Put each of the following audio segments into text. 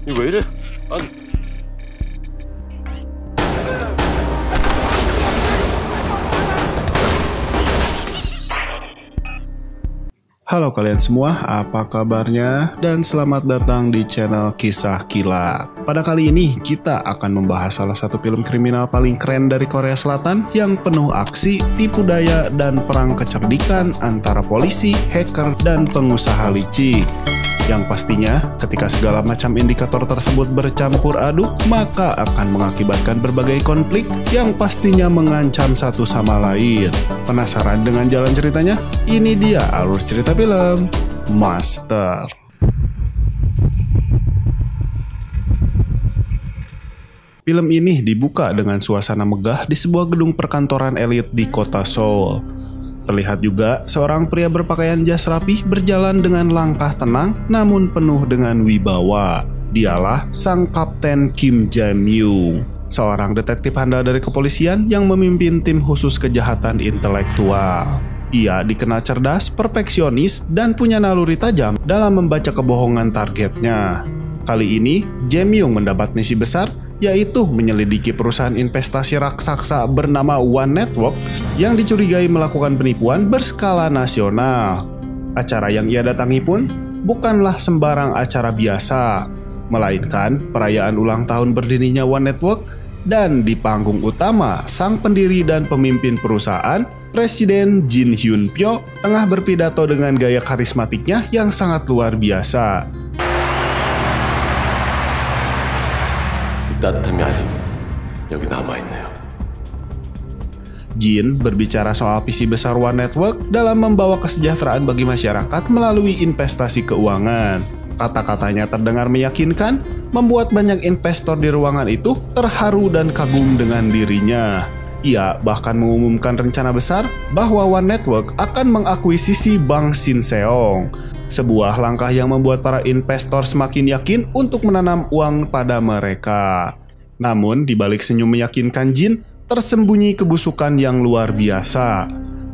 이거 왜 이래? 아니. Halo kalian semua, apa kabarnya? Dan selamat datang di channel Kisah Kilat. Pada kali ini, kita akan membahas salah satu film kriminal paling keren dari Korea Selatan yang penuh aksi, tipu daya, dan perang kecerdikan antara polisi, hacker, dan pengusaha licik. Yang pastinya, ketika segala macam indikator tersebut bercampur aduk, maka akan mengakibatkan berbagai konflik yang pastinya mengancam satu sama lain. Penasaran dengan jalan ceritanya? Ini dia alur cerita film Master. Film ini dibuka dengan suasana megah di sebuah gedung perkantoran elit di kota Seoul. Terlihat juga seorang pria berpakaian jas rapih berjalan dengan langkah tenang namun penuh dengan wibawa. Dialah sang Kapten Kim Jae-myung, seorang detektif handal dari kepolisian yang memimpin tim khusus kejahatan intelektual. Ia dikenal cerdas, perfeksionis, dan punya naluri tajam dalam membaca kebohongan targetnya. Kali ini, Jae-myung mendapat misi besar, yaitu menyelidiki perusahaan investasi raksasa bernama One Network yang dicurigai melakukan penipuan berskala nasional. Acara yang ia datangi pun bukanlah sembarang acara biasa, melainkan perayaan ulang tahun berdirinya One Network, dan di panggung utama sang pendiri dan pemimpin perusahaan, Presiden Jin Hyun Pyo, tengah berpidato dengan gaya karismatiknya yang sangat luar biasa. 따뜻함이 아직 여기 남아있네요. Jin berbicara soal visi besar One Network dalam membawa kesejahteraan bagi masyarakat melalui investasi keuangan. Kata-katanya terdengar meyakinkan, membuat banyak investor di ruangan itu terharu dan kagum dengan dirinya. Ia bahkan mengumumkan rencana besar bahwa One Network akan mengakuisisi Bank Shinseong. Sebuah langkah yang membuat para investor semakin yakin untuk menanam uang pada mereka. Namun, di balik senyum meyakinkan Jin, tersembunyi kebusukan yang luar biasa.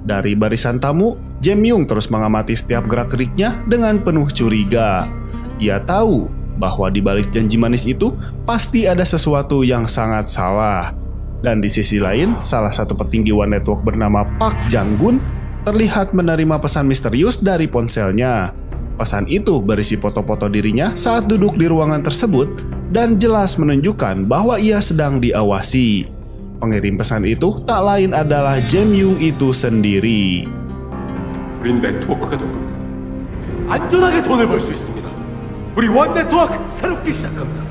Dari barisan tamu, Jae-myung terus mengamati setiap gerak-geriknya dengan penuh curiga. Ia tahu bahwa di balik janji manis itu pasti ada sesuatu yang sangat salah. Dan di sisi lain, salah satu petinggi One Network bernama Park Jang-gun terlihat menerima pesan misterius dari ponselnya. Pesan itu berisi foto-foto dirinya saat duduk di ruangan tersebut dan jelas menunjukkan bahwa ia sedang diawasi. Pengirim pesan itu tak lain adalah Jae-myung itu sendiri. 우린 네트워크가 되고 안전하게 돈을 벌 수 있습니다. 우리 원 네트워크 새롭게 시작합니다.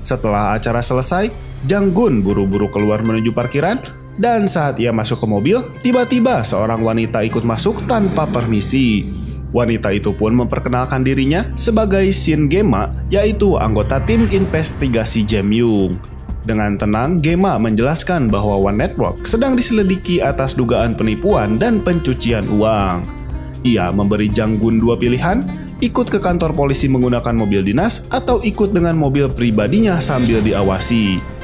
Setelah acara selesai, Jang-gun buru-buru keluar menuju parkiran. Dan saat ia masuk ke mobil, tiba-tiba seorang wanita ikut masuk tanpa permisi. Wanita itu pun memperkenalkan dirinya sebagai Shin Gema, yaitu anggota tim investigasi Jae-myung. Dengan tenang, Gema menjelaskan bahwa One Network sedang diselidiki atas dugaan penipuan dan pencucian uang. Ia memberi Jang-gun dua pilihan, ikut ke kantor polisi menggunakan mobil dinas atau ikut dengan mobil pribadinya sambil diawasi.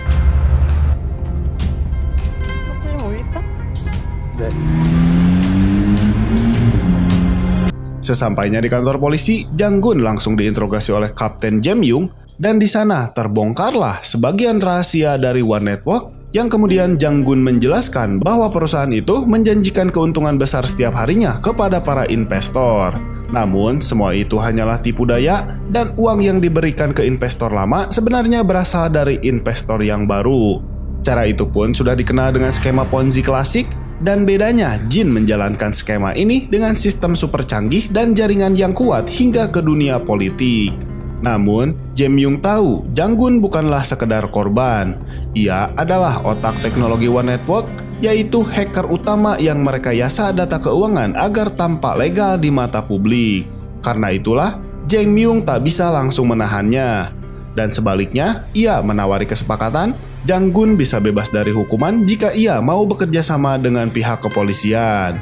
Sesampainya di kantor polisi, Jang-gun langsung diinterogasi oleh Kapten Jae-myung dan di sana terbongkarlah sebagian rahasia dari One Network yang kemudian Jang-gun menjelaskan bahwa perusahaan itu menjanjikan keuntungan besar setiap harinya kepada para investor. Namun, semua itu hanyalah tipu daya dan uang yang diberikan ke investor lama sebenarnya berasal dari investor yang baru. Cara itu pun sudah dikenal dengan skema Ponzi klasik. Dan bedanya, Jin menjalankan skema ini dengan sistem super canggih dan jaringan yang kuat hingga ke dunia politik. Namun, Jae-myung tahu Jang-gun bukanlah sekedar korban. Ia adalah otak teknologi One Network, yaitu hacker utama yang merekayasa data keuangan agar tampak legal di mata publik. Karena itulah, Jae-myung tak bisa langsung menahannya. Dan sebaliknya, ia menawari kesepakatan Jang-gun bisa bebas dari hukuman jika ia mau bekerja sama dengan pihak kepolisian.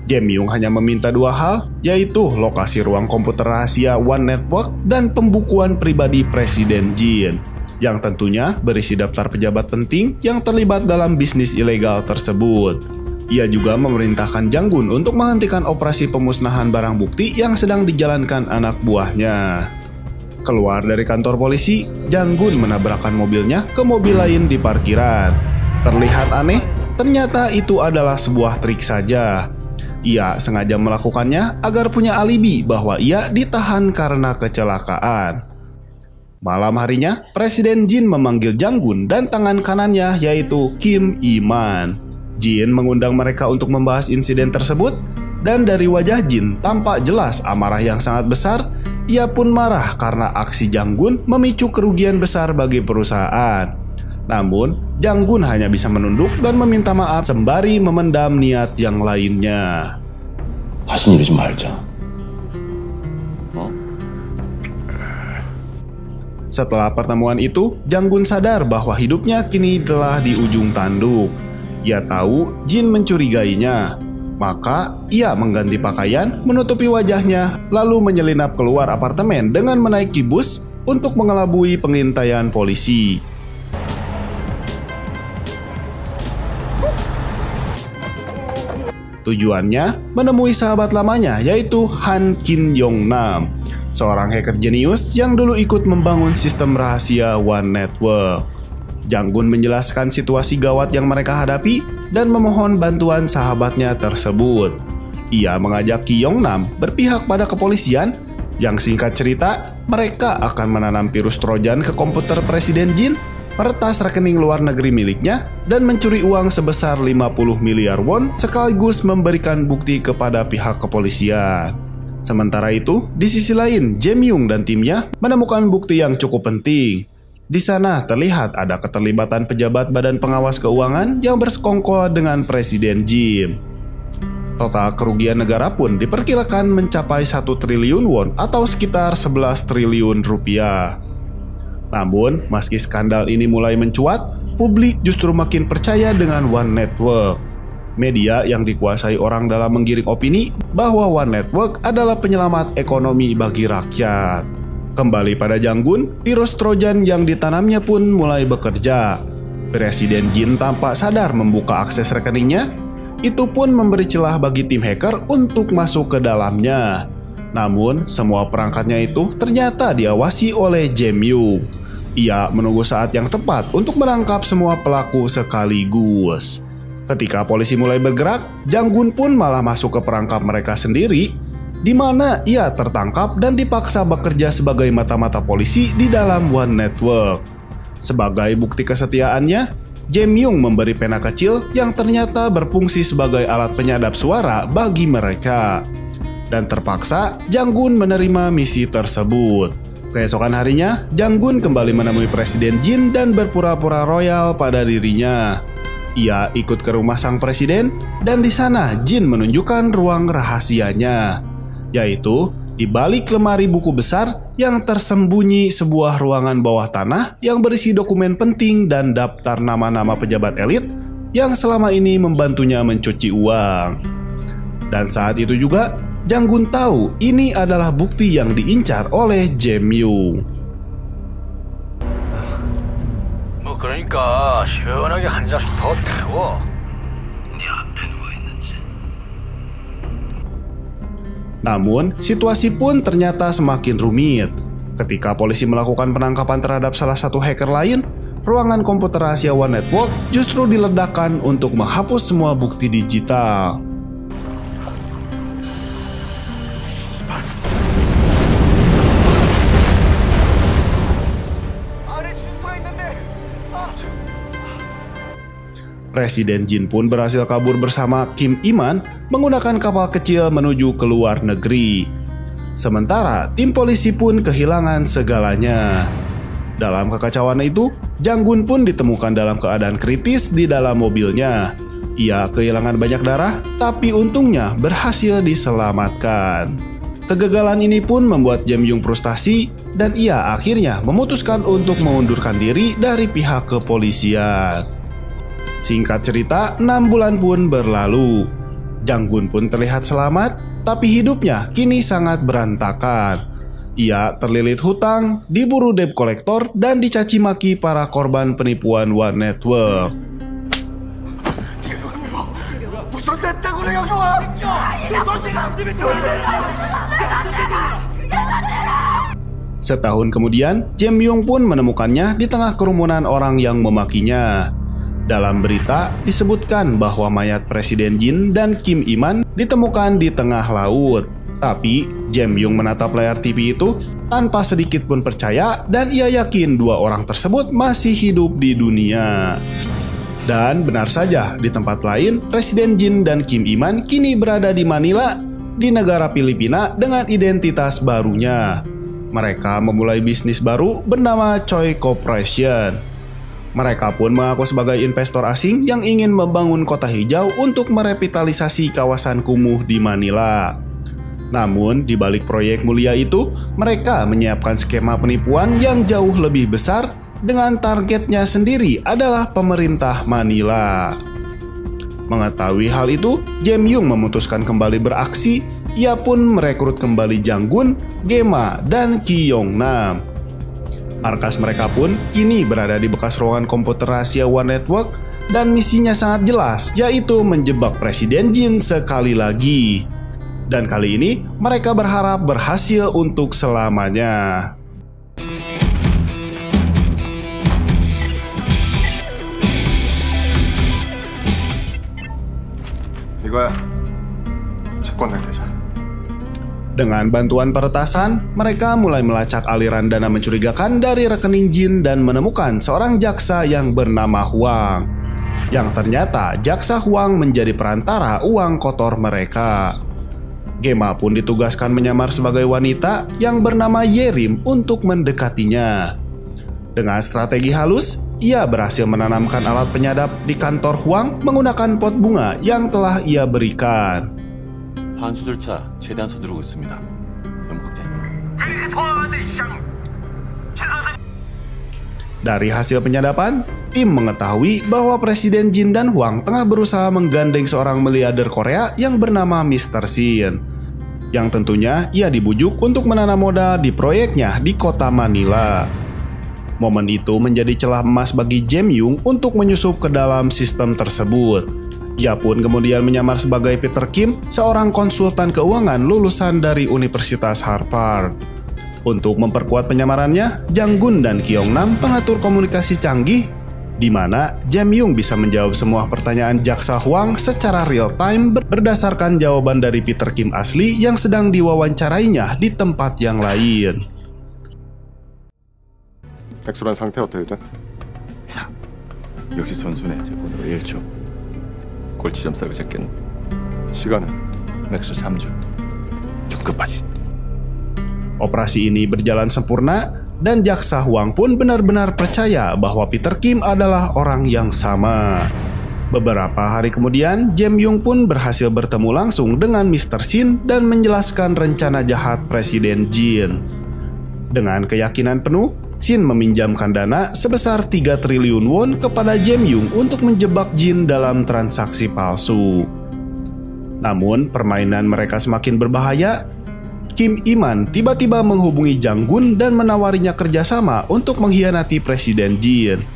Jae-myung hanya meminta dua hal, yaitu lokasi ruang komputer rahasia One Network dan pembukuan pribadi Presiden Jin, yang tentunya berisi daftar pejabat penting yang terlibat dalam bisnis ilegal tersebut. Ia juga memerintahkan Jang-gun untuk menghentikan operasi pemusnahan barang bukti yang sedang dijalankan anak buahnya. Keluar dari kantor polisi, Jang-gun menabrakkan mobilnya ke mobil lain di parkiran. Terlihat aneh, ternyata itu adalah sebuah trik saja. Ia sengaja melakukannya agar punya alibi bahwa ia ditahan karena kecelakaan. Malam harinya, Presiden Jin memanggil Jang-gun dan tangan kanannya yaitu Kim Iman. Jin mengundang mereka untuk membahas insiden tersebut, dan dari wajah Jin tampak jelas amarah yang sangat besar. Ia pun marah karena aksi Jang-gun memicu kerugian besar bagi perusahaan. Namun, Jang-gun hanya bisa menunduk dan meminta maaf sembari memendam niat yang lainnya. 다신 이러지 말자. Setelah pertemuan itu, Jang-gun sadar bahwa hidupnya kini telah di ujung tanduk. Ia tahu Jin mencurigainya, maka ia mengganti pakaian, menutupi wajahnya, lalu menyelinap keluar apartemen dengan menaiki bus untuk mengelabui pengintaian polisi. Tujuannya menemui sahabat lamanya yaitu Han Kin Yong Nam, seorang hacker jenius yang dulu ikut membangun sistem rahasia One Network. Jang-gun menjelaskan situasi gawat yang mereka hadapi dan memohon bantuan sahabatnya tersebut. Ia mengajak Ki Yong Nam berpihak pada kepolisian, yang singkat cerita, mereka akan menanam virus Trojan ke komputer Presiden Jin, meretas rekening luar negeri miliknya, dan mencuri uang sebesar 50 miliar won sekaligus memberikan bukti kepada pihak kepolisian. Sementara itu, di sisi lain, Jae-myung dan timnya menemukan bukti yang cukup penting. Di sana terlihat ada keterlibatan pejabat Badan Pengawas Keuangan yang bersekongkol dengan Presiden Jin. Total kerugian negara pun diperkirakan mencapai 1 triliun won atau sekitar 11 triliun rupiah. Namun, meski skandal ini mulai mencuat, publik justru makin percaya dengan One Network. Media yang dikuasai orang dalam menggiring opini bahwa One Network adalah penyelamat ekonomi bagi rakyat. Kembali pada Jang-gun, virus Trojan yang ditanamnya pun mulai bekerja. Presiden Jin tampak sadar membuka akses rekeningnya. Itu pun memberi celah bagi tim hacker untuk masuk ke dalamnya. Namun, semua perangkatnya itu ternyata diawasi oleh Jae-myung. Ia menunggu saat yang tepat untuk menangkap semua pelaku sekaligus. Ketika polisi mulai bergerak, Jang-gun pun malah masuk ke perangkap mereka sendiri, di mana ia tertangkap dan dipaksa bekerja sebagai mata-mata polisi di dalam One Network. Sebagai bukti kesetiaannya, Jae-myung memberi pena kecil yang ternyata berfungsi sebagai alat penyadap suara bagi mereka. Dan terpaksa, Jang-gun menerima misi tersebut. Keesokan harinya, Jang-gun kembali menemui Presiden Jin dan berpura-pura royal pada dirinya. Ia ikut ke rumah sang presiden, dan di sana Jin menunjukkan ruang rahasianya, yaitu di balik lemari buku besar yang tersembunyi sebuah ruangan bawah tanah yang berisi dokumen penting dan daftar nama-nama pejabat elit yang selama ini membantunya mencuci uang. Dan saat itu juga, Jang-gun tahu ini adalah bukti yang diincar oleh Jae-myung. 그러니까 시원하게 한 잔씩 더 태워. 네 앞에 누워 있는지. Namun, situasi pun ternyata semakin rumit. Ketika polisi melakukan penangkapan terhadap salah satu hacker lain, ruangan komputer rahasia One Network justru diledakkan untuk menghapus semua bukti digital. Presiden Jin pun berhasil kabur bersama Kim Iman menggunakan kapal kecil menuju ke luar negeri. Sementara tim polisi pun kehilangan segalanya. Dalam kekacauan itu, Jang-gun pun ditemukan dalam keadaan kritis di dalam mobilnya. Ia kehilangan banyak darah, tapi untungnya berhasil diselamatkan. Kegagalan ini pun membuat Jae-myung frustasi dan ia akhirnya memutuskan untuk mengundurkan diri dari pihak kepolisian. Singkat cerita, 6 bulan pun berlalu. Jang-gun pun terlihat selamat, tapi hidupnya kini sangat berantakan. Ia terlilit hutang, diburu debt collector, dan dicaci maki para korban penipuan One Network. 됐다고 내가 여기 와! Setahun kemudian, Jae-myung pun menemukannya di tengah kerumunan orang yang memakinya. Dalam berita disebutkan bahwa mayat Presiden Jin dan Kim Iman ditemukan di tengah laut. Tapi Jae-myung menatap layar TV itu tanpa sedikit pun percaya dan ia yakin dua orang tersebut masih hidup di dunia. Dan benar saja, di tempat lain, Presiden Jin dan Kim Iman kini berada di Manila, di negara Filipina dengan identitas barunya. Mereka memulai bisnis baru bernama Choi Corporation. Mereka pun mengaku sebagai investor asing yang ingin membangun kota hijau untuk merevitalisasi kawasan kumuh di Manila. Namun, di balik proyek mulia itu, mereka menyiapkan skema penipuan yang jauh lebih besar dengan targetnya sendiri adalah pemerintah Manila. Mengetahui hal itu, Jae-myung memutuskan kembali beraksi. Ia pun merekrut kembali Jang-gun, Gema, dan Ki Yong-nam. Markas mereka pun kini berada di bekas ruangan komputer rahasia One Network dan misinya sangat jelas, yaitu menjebak Presiden Jin sekali lagi. Dan kali ini mereka berharap berhasil untuk selamanya. 이거야. 채권 낼 때잖아. Dengan bantuan peretasan, mereka mulai melacak aliran dana mencurigakan dari rekening Jin dan menemukan seorang jaksa yang bernama Huang. Yang ternyata jaksa Huang menjadi perantara uang kotor mereka. Gema pun ditugaskan menyamar sebagai wanita yang bernama Yerim untuk mendekatinya. Dengan strategi halus, ia berhasil menanamkan alat penyadap di kantor Huang menggunakan pot bunga yang telah ia berikan. 환수 절차 최대한 서두르고 있습니다. 연복대. Dari hasil penyadapan, tim mengetahui bahwa Presiden Jin dan Huang tengah berusaha menggandeng seorang miliarder Korea yang bernama Mr. Shin. Yang tentunya ia dibujuk untuk menanam modal di proyeknya di kota Manila. Momen itu menjadi celah emas bagi Jae-myung untuk menyusup ke dalam sistem tersebut. Ia pun kemudian menyamar sebagai Peter Kim, seorang konsultan keuangan lulusan dari Universitas Harvard. Untuk memperkuat penyamarannya, Jang-gun dan Ki Yong-nam pengatur komunikasi canggih, di mana Jae-myung bisa menjawab semua pertanyaan jaksa Huang secara real time berdasarkan jawaban dari Peter Kim asli yang sedang diwawancarainya di tempat yang lain. 백수란 상태 어떻게 돼? 역시 선수네. 제본으로 1초. 골치점 싸고 잡겠네. 시간은? 맥주 3주. 좀 급하지. Operasi ini berjalan sempurna dan jaksa Huang pun benar-benar percaya bahwa Peter Kim adalah orang yang sama. Beberapa hari kemudian, Jae-myung pun berhasil bertemu langsung dengan Mr. Shin dan menjelaskan rencana jahat Presiden Jin. Dengan keyakinan penuh, Shin meminjamkan dana sebesar 3 triliun won kepada Jae-myung untuk menjebak Jin dalam transaksi palsu. Namun, permainan mereka semakin berbahaya. Kim Iman tiba-tiba menghubungi Jang-gun dan menawarinya kerjasama untuk mengkhianati Presiden Jin.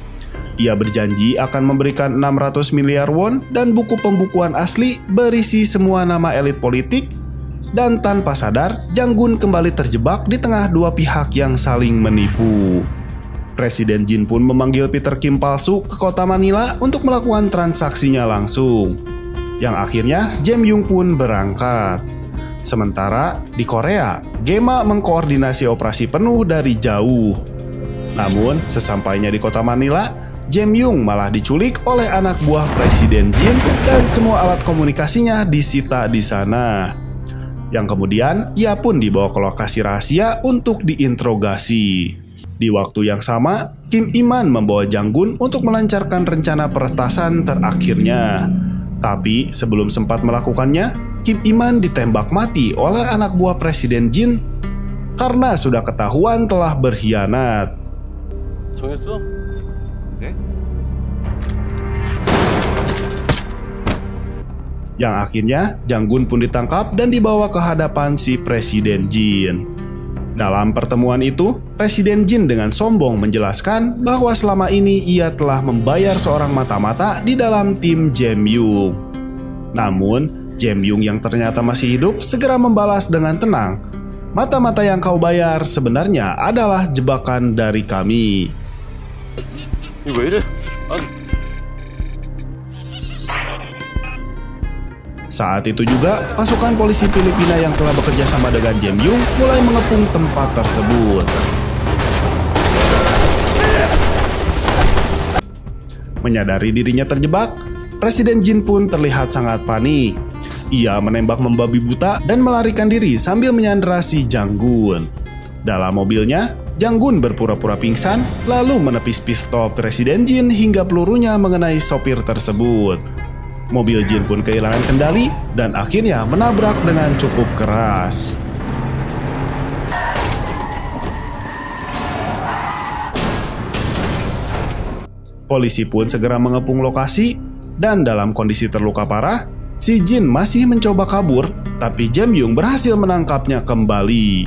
Ia berjanji akan memberikan 600 miliar won dan buku pembukuan asli berisi semua nama elit politik. Dan tanpa sadar, Jang-gun kembali terjebak di tengah dua pihak yang saling menipu. Presiden Jin pun memanggil Peter Kim palsu ke kota Manila untuk melakukan transaksinya langsung. Yang akhirnya Jae-myung pun berangkat. Sementara di Korea, Gema mengkoordinasi operasi penuh dari jauh. Namun, sesampainya di kota Manila, Jae-myung malah diculik oleh anak buah Presiden Jin dan semua alat komunikasinya disita di sana. Yang kemudian ia pun dibawa ke lokasi rahasia untuk diinterogasi. Di waktu yang sama, Kim Iman membawa Jang-gun untuk melancarkan rencana peretasan terakhirnya. Tapi sebelum sempat melakukannya, Kim Iman ditembak mati oleh anak buah Presiden Jin karena sudah ketahuan telah berkhianat. 정했어? 네? Yang akhirnya Jang-gun pun ditangkap dan dibawa ke hadapan si Presiden Jin. Dalam pertemuan itu, Presiden Jin dengan sombong menjelaskan bahwa selama ini ia telah membayar seorang mata-mata di dalam tim Jae-myung. Namun, Jae Myung yang ternyata masih hidup segera membalas dengan tenang. Mata-mata yang kau bayar sebenarnya adalah jebakan dari kami. 이거 왜 이래? Saat itu juga, pasukan polisi Filipina yang telah bekerja sama dengan Jae Myung mulai mengepung tempat tersebut. Menyadari dirinya terjebak, Presiden Jin pun terlihat sangat panik. Ia menembak membabi buta dan melarikan diri sambil menyandera si Jang Gun. Dalam mobilnya, Jang Gun berpura-pura pingsan lalu menepis pistol Presiden Jin hingga pelurunya mengenai sopir tersebut. Mobil Jin pun kehilangan kendali dan akhirnya menabrak dengan cukup keras. Polisi pun segera mengepung lokasi dan dalam kondisi terluka parah, si Jin masih mencoba kabur, tapi Jae Myung berhasil menangkapnya kembali.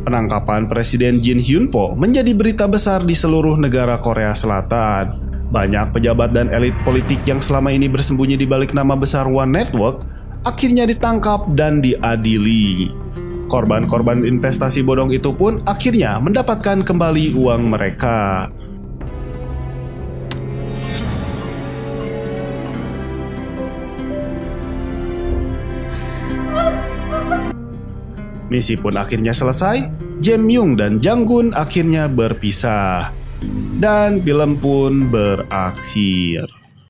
Penangkapan Presiden Jin Hyun Po menjadi berita besar di seluruh negara Korea Selatan. Banyak pejabat dan elit politik yang selama ini bersembunyi di balik nama besar One Network akhirnya ditangkap dan diadili. Korban-korban investasi bodong itu pun akhirnya mendapatkan kembali uang mereka. Misi pun akhirnya selesai, Jae Myung dan Jang Gun akhirnya berpisah. Dan film pun berakhir.